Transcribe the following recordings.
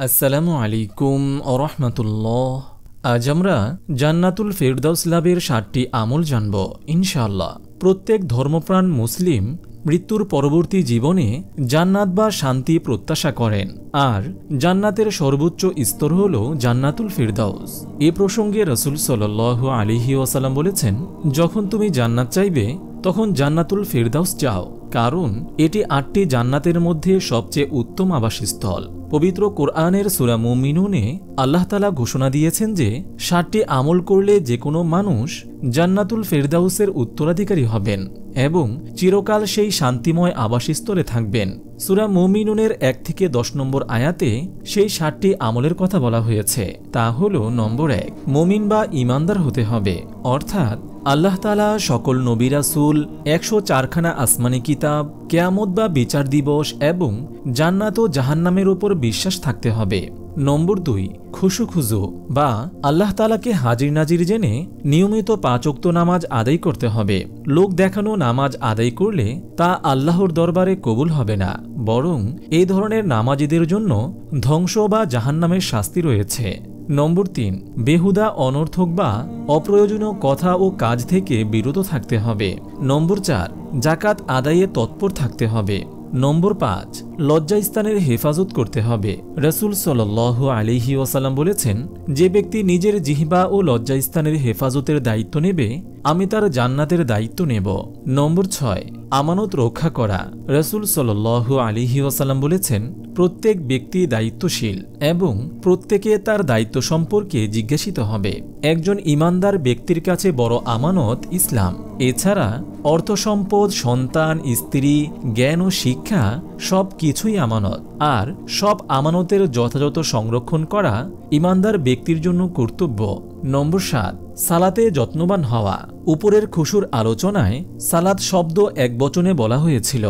আসসালামু আলাইকুম ওরহমতুল্লাহ। আজ আমরা জান্নাতুল ফেরদাউস লাভের 7টি আমল জানব ইনশাআল্লাহ। প্রত্যেক ধর্মপ্রাণ মুসলিম মৃত্যুর পরবর্তী জীবনে জান্নাত বা শান্তি প্রত্যাশা করেন, আর জান্নাতের সর্বোচ্চ স্তর হল জান্নাতুল ফেরদাউস। এ প্রসঙ্গে রাসূল সাল্লাল্লাহু আলাইহি ওয়াসাল্লাম বলেছেন, যখন তুমি জান্নাত চাইবে তখন জান্নাতুল ফেরদাউস চাও, কারণ এটি 8টি জান্নাতের মধ্যে সবচেয়ে উত্তম আবাসস্থল। পবিত্র কোরআনের সূরা মুমিনুনে আল্লাহ তাআলা ঘোষণা দিয়েছেন যে 7টি আমল করলে যে কোনো মানুষ জান্নাতুল ফেরদাউসের উত্তরাধিকারী হবেন এবং চিরকাল সেই শান্তিময় আবাসস্থলে থাকবেন। সূরা মুমিনুনের 1 থেকে 10 নম্বর আয়াতে সেই 7টি আমলের কথা বলা হয়েছে। তা হল, নম্বর 1, মুমিন বা ঈমানদার হতে হবে, অর্থাৎ আল্লাহ তাআলা সকল নবী রাসূল, 104খানা আসমানি কিতাব, কিয়ামত বা বিচার দিবস এবং জান্নাত ও জাহান্নামের উপর বিশ্বাস থাকতে হবে। নম্বর 2, খুশু বা আল্লাহ তাআলাকে হাজির নাজির জেনে নিয়মিত 5 ওয়াক্ত নামাজ আদায় করতে হবে। লোক দেখানো নামাজ আদায় করলে তা আল্লাহর দরবারে কবুল হবে না, বরং এই ধরনের নামাজীদের জন্য ধ্বংস বা জাহান্নামের শাস্তি রয়েছে। নম্বর 3, বেহুদা, অনর্থক বা অপ্রয়োজনীয় কথা ও কাজ থেকে বিরত থাকতে হবে। নম্বর 4, যাকাত আদায়ে তৎপর থাকতে হবে। নম্বর 5, লজ্জাস্থানের হেফাজত করতে হবে। রাসূল সাল্লাল্লাহু আলাইহি ওয়াসাল্লাম বলেছেন, যে ব্যক্তি নিজের জিহ্বা ও লজ্জাস্থানের হেফাজতের দায়িত্ব নেবে, আমি তার জান্নাতের দায়িত্ব নেব। নম্বর 6, আমানত রক্ষা করা। রাসূল সাল্লাল্লাহু আলাইহি ওয়াসাল্লাম বলেছেন, প্রত্যেক ব্যক্তি দায়িত্বশীল এবং প্রত্যেকে তার দায়িত্ব সম্পর্কে জিজ্ঞাসিত হবে। একজন ঈমানদার ব্যক্তির কাছে বড় আমানত ইসলাম। এছাড়া অর্থ সম্পদ, সন্তান, স্ত্রী, জ্ঞান ও শিক্ষা সব কিছুই আমানত, আর সব আমানতের যথাযথ সংরক্ষণ করা ঈমানদার ব্যক্তির জন্য কর্তব্য। নম্বর 7, সালাতে যত্নবান হওয়া। উপরের খুশুর আলোচনায় সালাত শব্দ একবচনে বলা হয়েছিল,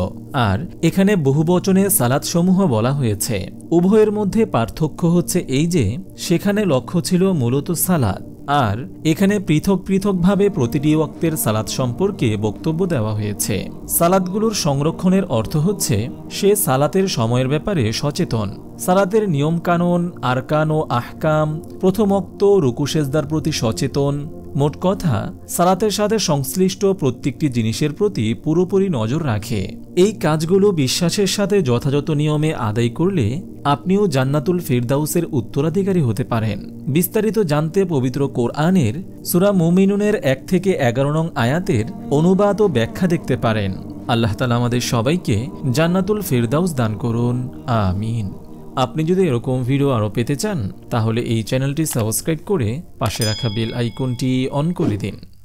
আর এখানে বহুবচনে সালাত সমূহ বলা হয়েছে। উভয়ের মধ্যে পার্থক্য হচ্ছে এই যে, সেখানে লক্ষ্য ছিল মূলত সালাত, আর এখানে পৃথক পৃথকভাবে প্রতিটি ওয়াক্তের সালাত সম্পর্কে বক্তব্য দেওয়া হয়েছে। সালাতগুলোর সংরক্ষণের অর্থ হচ্ছে সে সালাতের সময়ের ব্যাপারে সচেতন, সালাতের নিয়মকানুন, আরকান ও আহকাম, প্রথম ওয়াক্ত, রুকু সেজদার প্রতি সচেতন। মোট কথা, সালাতের সাথে সংশ্লিষ্ট প্রত্যেকটি জিনিসের প্রতি পুরোপুরি নজর রাখে। এই কাজগুলো বিশ্বাসের সাথে যথাযথ নিয়মে আদায় করলে আপনিও জান্নাতুল ফেরদাউসের উত্তরাধিকারী হতে পারেন। বিস্তারিত জানতে পবিত্র কোরআনের সূরা মুমিনুনের 1 থেকে 11 নং আয়াতের অনুবাদ ও ব্যাখ্যা দেখতে পারেন। আল্লাহ তাআলা আমাদের সবাইকে জান্নাতুল ফেরদাউস দান করুন, আমিন। আপনি যদি এরকম ভিডিও আরও পেতে চান, তাহলে এই চ্যানেলটি সাবস্ক্রাইব করে পাশে রাখা বেল আইকনটি অন করে দিন।